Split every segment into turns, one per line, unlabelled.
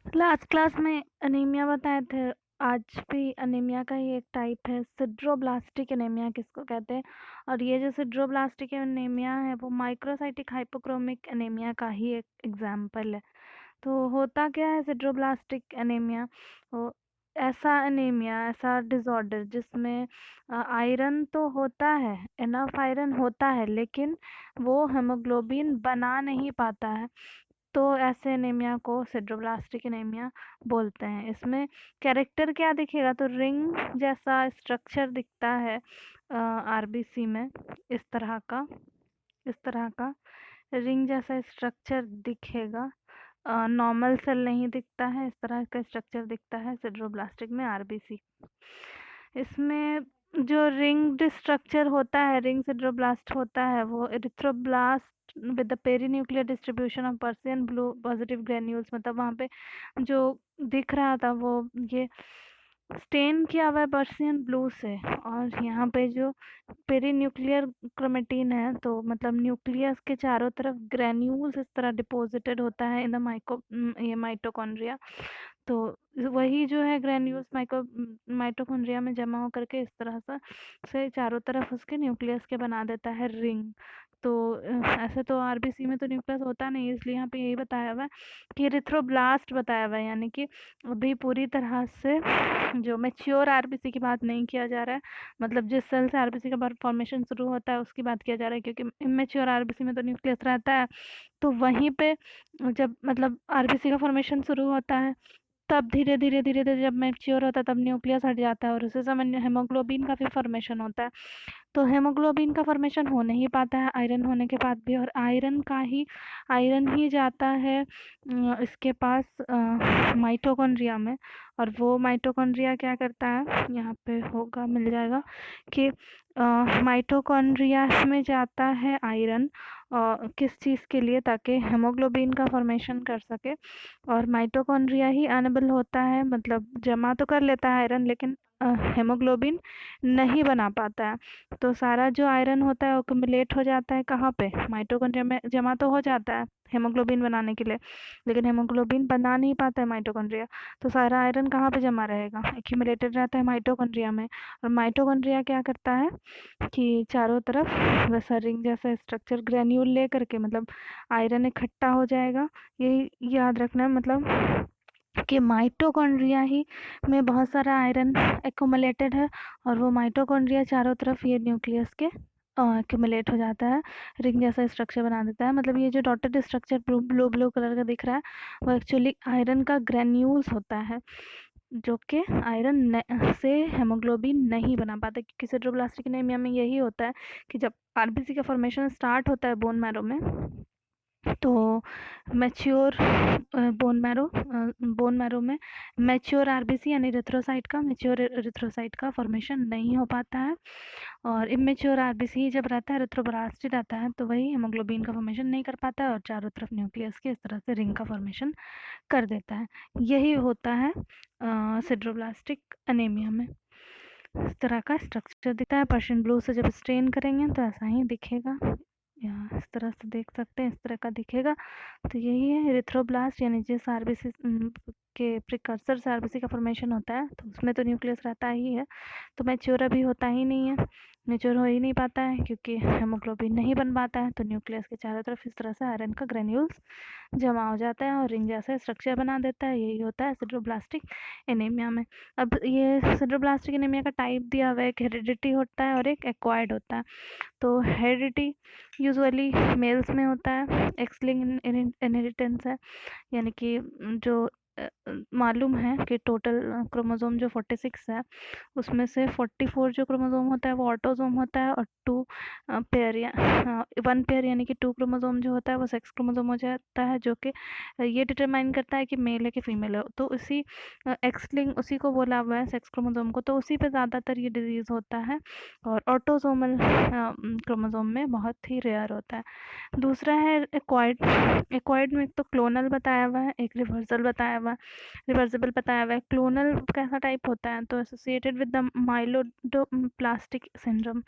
Last class में anaemia बताए थे। आज भी अनीमिया का ही एक टाइप है, सिड्रोब्लास्टिक एनीमिया किसको कहते हैं। और ये जो सिड्रोब्लास्टिक एनीमिया है वो माइक्रोसाइटिक हाइपोक्रोमिक एनीमिया का ही एक एग्जाम्पल है। तो होता क्या है सिड्रोब्लास्टिक एनीमिया? वो ऐसा एनीमिया, ऐसा डिसऑर्डर जिसमें आयरन तो होता है, इनफ आयरन होता है, लेकिन वो हेमोग्लोबिन बना नहीं पाता है। तो ऐसे एनीमिया को सिड्रोब्लास्टिक एनीमिया बोलते हैं। इसमें कैरेक्टर क्या दिखेगा? तो रिंग जैसा स्ट्रक्चर दिखता है आरबीसी में, इस तरह का रिंग जैसा स्ट्रक्चर दिखेगा। नॉर्मल सेल नहीं दिखता है, इस तरह का स्ट्रक्चर दिखता है सिड्रोब्लास्टिक में आरबीसी। इसमें जो रिंग्ड स्ट्रक्चर होता है, रिंग सिड्रोब्लास्ट होता है, वो erythroblast with the perinuclear distribution of Persian blue positive granules, मतलब वहाँ पे जो दिख रहा था वो ये स्टेन किया हुआ है पर्सियन ब्लू से। और यहाँ पे जो पेरीन्यूक्लियर क्रोमेटिन है, तो मतलब न्यूक्लियस के चारों तरफ ग्रेन्यूल्स इस तरह डिपॉजिटेड होता है इन द ये माइटोकॉन्ड्रिया। तो वही जो है ग्रेन्यूल्स माइटोकॉन्ड्रिया में जमा होकर के इस तरह से चारों तरफ उसके न्यूक्लियस के बना देता है रिंग। तो ऐसे तो आरबीसी में तो न्यूक्लियस होता नहीं, इसलिए यहाँ पे यही बताया हुआ है कि एरिथ्रोब्लास्ट बताया हुआ है, यानी कि अभी पूरी तरह से जो मैच्योर आरबीसी की बात नहीं किया जा रहा है। मतलब जिस सेल से आरबीसी का फॉर्मेशन शुरू होता है उसकी बात किया जा रहा है, क्योंकि इमेच्योर आरबीसी में तो न्यूक्लियस रहता है। तो वहीं पे जब मतलब आरबीसी का फॉर्मेशन शुरू होता है, तब धीरे धीरे जब मैच्योर होता है तब न्यूक्लियस हट जाता है, और उसी समय हेमोग्लोबिन का भी फॉर्मेशन होता है। तो हेमोग्लोबिन का फॉर्मेशन हो नहीं पाता है आयरन होने के बाद भी, और आयरन ही जाता है इसके पास माइटोकॉन्ड्रिया में। और वो माइटोकॉन्ड्रिया क्या करता है, यहाँ पे होगा मिल जाएगा कि माइटोकॉन्ड्रिया में जाता है आयरन किस चीज़ के लिए, ताकि हेमोग्लोबिन का फॉर्मेशन कर सके। और माइटोकॉन्ड्रिया ही अनएबल होता है, मतलब जमा तो कर लेता है आयरन, लेकिन हेमोग्लोबिन नहीं बना पाता है। तो सारा जो आयरन होता है एक्युमुलेट हो जाता है कहाँ पे? माइटोकॉन्ड्रिया में जमा तो हो जाता है हेमोग्लोबिन बनाने के लिए, लेकिन हेमोग्लोबिन बना नहीं पाता है माइटोकॉन्ड्रिया। तो सारा आयरन कहाँ पे जमा रहेगा? एक्यूमुलेटेड रहता है माइटोकॉन्ड्रिया में। और माइटोकॉन्ड्रिया क्या करता है कि चारों तरफ वैसा रिंग जैसा स्ट्रक्चर ग्रेन्यूल ले करके, मतलब आयरन इकट्ठा हो जाएगा। यही याद रखना है, मतलब कि माइटोकॉन्ड्रिया ही में बहुत सारा आयरन एक्युमुलेटेड है, और वो माइटोकॉन्ड्रिया चारों तरफ ये न्यूक्लियस के एक्युमुलेट हो जाता है, रिंग जैसा स्ट्रक्चर बना देता है। मतलब ये जो dotted structure blue blue colour का दिख रहा है वो एक्चुअली आयरन का ग्रेन्यूल्स होता है, जो कि आयरन से हेमोग्लोबिन नहीं बना पाता। क्योंकि सिड्रोब्लास्टिक एनीमिया में यही होता है कि जब आरबीसी का फॉर्मेशन स्टार्ट होता है बोन मैरो में, तो मैच्योर बोन मैरो में मैच्योर आरबीसी यानी मैच्योर एरिथ्रोसाइट का फॉर्मेशन नहीं हो पाता है। और इमेच्योर आरबीसी जब रहता है, एरिथ्रोब्लास्ट रहता है, तो वही हेमोग्लोबिन का फॉर्मेशन नहीं कर पाता है और चारों तरफ न्यूक्लियस के इस तरह से रिंग का फॉर्मेशन कर देता है। यही होता है सिड्रोब्लास्टिक एनीमिया में। इस तरह का स्ट्रक्चर दिखता है। पर्शियन ब्लू से जब स्ट्रेन करेंगे तो ऐसा ही दिखेगा, या इस तरह से देख सकते हैं, इस तरह का दिखेगा। तो यही है एरिथ्रोब्लास्ट, यानी जिस आरबीसी के प्रिकर्सर से आरबीसी का फॉर्मेशन होता है, तो उसमें तो न्यूक्लियस रहता ही है। तो मैच्योर अभी होता ही नहीं है, मैच्योर हो ही नहीं पाता है, क्योंकि हेमोग्लोबिन नहीं बन पाता है। तो न्यूक्लियस के चारों तरफ इस तरह से आयरन का ग्रेन्यूल्स जमा हो जाता है और रिंग जैसा स्ट्रक्चर बना देता है। यही होता है सिड्रोब्लास्टिक एनीमिया में। अब ये सिड्रोब्लास्टिक एनीमिया का टाइप दिया हुआ है, एक हेरिडिटी होता है और एक एक्वायर्ड होता है। तो हेरिडिटी यूजुअली मेल्स में होता है, एक्स लिंक्ड इनहेरिटेंस है, यानी कि जो मालूम है कि टोटल क्रोमोसोम जो 46 है, उसमें से 44 जो क्रोमोसोम होता है वो ऑटोसोम होता है, और 2 पेयर या 1 पेयर यानी कि 2 क्रोमोसोम जो होता है वो सेक्स क्रोमोसोम हो जाता है, जो कि ये डिटरमाइन करता है कि मेल है कि फीमेल है। तो उसी एक्स लिंक उसी को बोला हुआ है सेक्स क्रोमोसोम को, तो उसी पे ज़्यादातर ये डिजीज़ होता है, और ऑटोसोमल क्रोमोसोम में बहुत ही रेयर होता है। दूसरा है एक्वायर्ड। एक्वायर्ड में एक तो क्लोनल बताया हुआ है, एक रिवर्सल बताया हुआ है। हुआ है, रिवर्सिबल बताया हुआ है। क्लोनल कैसा टाइप होता है, तो एसोसिएटेड विद द माइलोडोप्लास्टिक सिंड्रोम,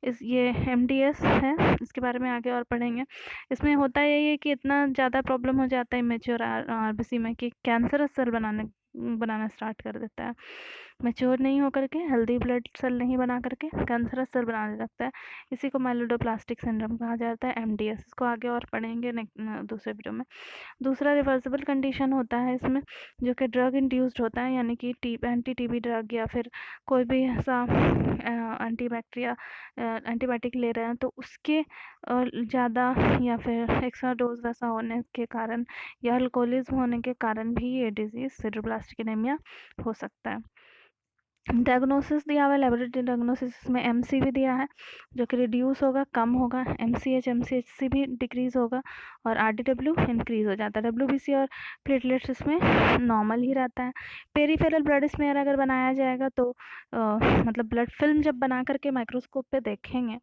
इस ये MDS है, इसके बारे में आगे और पढ़ेंगे। इसमें होता यही है कि इतना ज़्यादा प्रॉब्लम हो जाता है मैच्योर RBC में कि कैंसरस सेल बनाना स्टार्ट कर देता है। मैच्योर नहीं होकर के, हेल्दी ब्लड सेल नहीं बना करके कैंसरस सेल बनाने लगता है। इसी को माइलोडोप्लास्टिक सिंड्रोम कहा जाता है, MDS। इसको आगे और पढ़ेंगे दूसरे वीडियो में। दूसरा रिवर्सिबल कंडीशन होता है इसमें, जो कि ड्रग इंड्यूस्ड होता है, यानी कि एंटी TB ड्रग या फिर कोई भी ऐसा एंटीबायोटिक ले रहे हैं तो उसके ज़्यादा या फिर एक्स्ट्रा डोज वैसा होने के कारण या अल्कोहलिज्म होने के कारण भी ये डिजीज़ सिडरोब्लास्टिक एनीमिया हो सकता है। डायग्नोसिस दिया हुआ है, लेबोरेटरी डायग्नोसिस में MC भी दिया है, जो कि रिड्यूस होगा, कम होगा, MCHC भी डिक्रीज़ होगा और RDW इंक्रीज़ हो जाता है। WBC और प्लेटलेट्स इसमें नॉर्मल ही रहता है। पेरीफेरल ब्लड स्मेयर अगर बनाया जाएगा तो मतलब ब्लड फिल्म जब बना करके माइक्रोस्कोप पे देखेंगे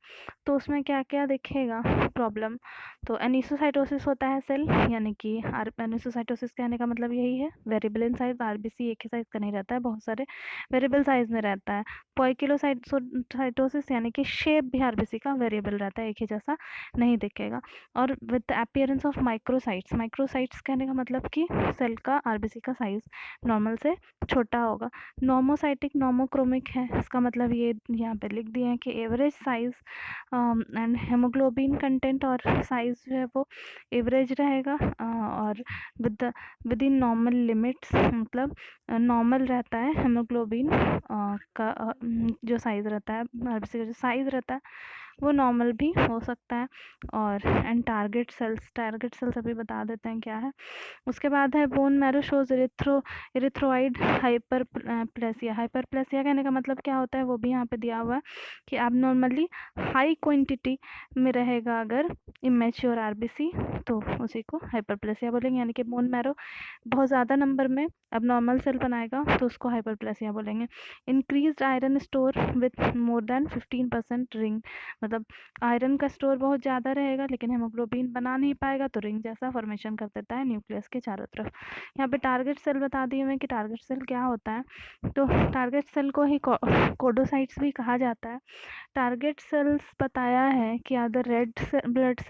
तो उसमें क्या क्या दिखेगा प्रॉब्लम, तो एनिसोसाइटोसिस होता है सेल, यानी कि एनिसोसाइटोसिस कहने का मतलब यही है, वेरिएबल इन साइज। RBC एक ही साइज का नहीं रहता है, बहुत सारे वेरिएबल साइज में रहता है। पॉइकिलोसाइटोसिस यानी कि शेप भी RBC का वेरिएबल रहता है, एक ही जैसा नहीं दिखेगा। और with the appearance of microsites, microsites कहने का मतलब कि सेल का RBC का साइज नॉर्मल से छोटा होगा। नॉमोसाइटिक नॉमोक्रोमिक है, इसका मतलब ये यहाँ पे लिख दिए हैं कि average size and haemoglobin content और साइज जो है वो एवरेज रहेगा और विद इन नॉर्मल लिमिट्स, मतलब नॉर्मल रहता है हेमोग्लोबिन का जो साइज़ रहता है, RBC का जो साइज़ रहता है वो नॉर्मल भी हो सकता है। और टारगेट सेल्स अभी बता देते हैं क्या है। उसके बाद है बोन मैरो शोज इरिथ्रोइड हाइपरप्लेसिया कहने का मतलब क्या होता है वो भी यहाँ पे दिया हुआ है कि एबनॉर्मली हाई क्वांटिटी में रहेगा अगर इमेच्योर RBC तो उसी को हाइपरप्लेसिया बोलेंगे, यानी कि बोन मैरो बहुत ज़्यादा नंबर में एबनॉर्मल सेल बनाएगा तो उसको हाइपरप्लेसिया बोलेंगे। Increased iron store with more than 15% ring, मतलब आयरन का स्टोर बहुत ज़्यादा रहेगा लेकिन हेमोग्लोबिन बना नहीं पाएगा तो रिंग जैसा फॉर्मेशन कर देता है न्यूक्लियस के चारों तरफ। यहाँ पे टारगेट सेल बता दिए हुए कि टारगेट सेल क्या होता है, तो टारगेट सेल को ही कोडोसाइट्स भी कहा जाता है। टारगेट सेल्स बताया है कि अगर रेड ब्लड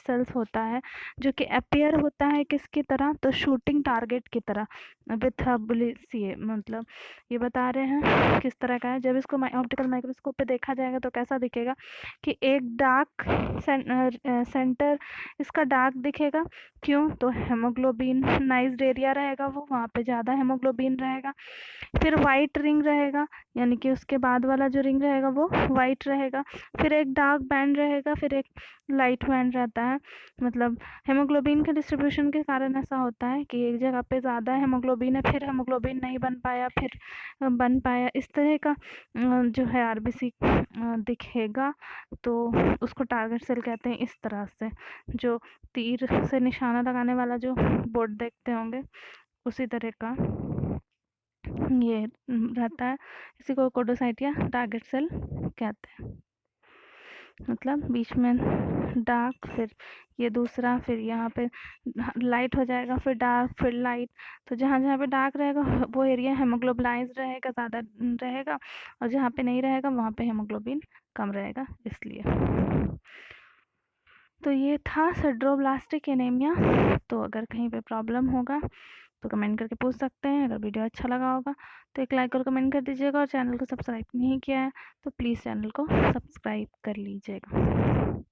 सेल्स होता है जो कि अपीयर होता है किसकी तरह, तो शूटिंग टारगेट की तरह विथ मतलब ये बता रहे हैं किस तरह का है। जब इसको ऑप्टिकल माइक्रोस्कोप पे देखा जाएगा तो कैसा दिखेगा कि एक डार्क सेंटर इसका डार्क दिखेगा, क्यों, तो हेमोग्लोबिन नाइज्ड एरिया रहेगा वो, वहाँ पे ज़्यादा हेमोग्लोबिन रहेगा। फिर वाइट रिंग रहेगा, यानी कि उसके बाद वाला जो रिंग रहेगा वो वाइट रहेगा। फिर एक डार्क बैंड रहेगा, फिर एक लाइट बैंड रहता है। मतलब हेमोग्लोबिन के डिस्ट्रीब्यूशन के कारण ऐसा होता है कि एक जगह पे ज़्यादा हेमोग्लोबिन है, फिर हेमोग्लोबिन नहीं बन पाया, फिर बन पाया, इस तरह का जो है RBC दिखेगा, तो उसको टारगेट सेल कहते हैं। इस तरह से जो तीर से निशाना लगाने वाला जो बोर्ड देखते होंगे उसी तरह का ये रहता है, इसी को कोडोसाइट या टारगेट सेल कहते हैं। मतलब बीच में डार्क, फिर ये दूसरा, फिर यहाँ पे लाइट हो जाएगा, फिर डार्क, फिर लाइट। तो जहाँ जहाँ पे डार्क रहेगा वो एरिया हेमोग्लोबलाइज रहेगा, ज़्यादा रहेगा, और जहाँ पे नहीं रहेगा वहाँ पे हेमोग्लोबिन कम रहेगा, इसलिए। तो ये था सिडरोब्लास्टिक एनीमिया। तो अगर कहीं पे प्रॉब्लम होगा तो कमेंट करके पूछ सकते हैं। अगर वीडियो अच्छा लगा होगा तो एक लाइक और कमेंट कर दीजिएगा, और चैनल को सब्सक्राइब नहीं किया है तो प्लीज़ चैनल को सब्सक्राइब कर लीजिएगा।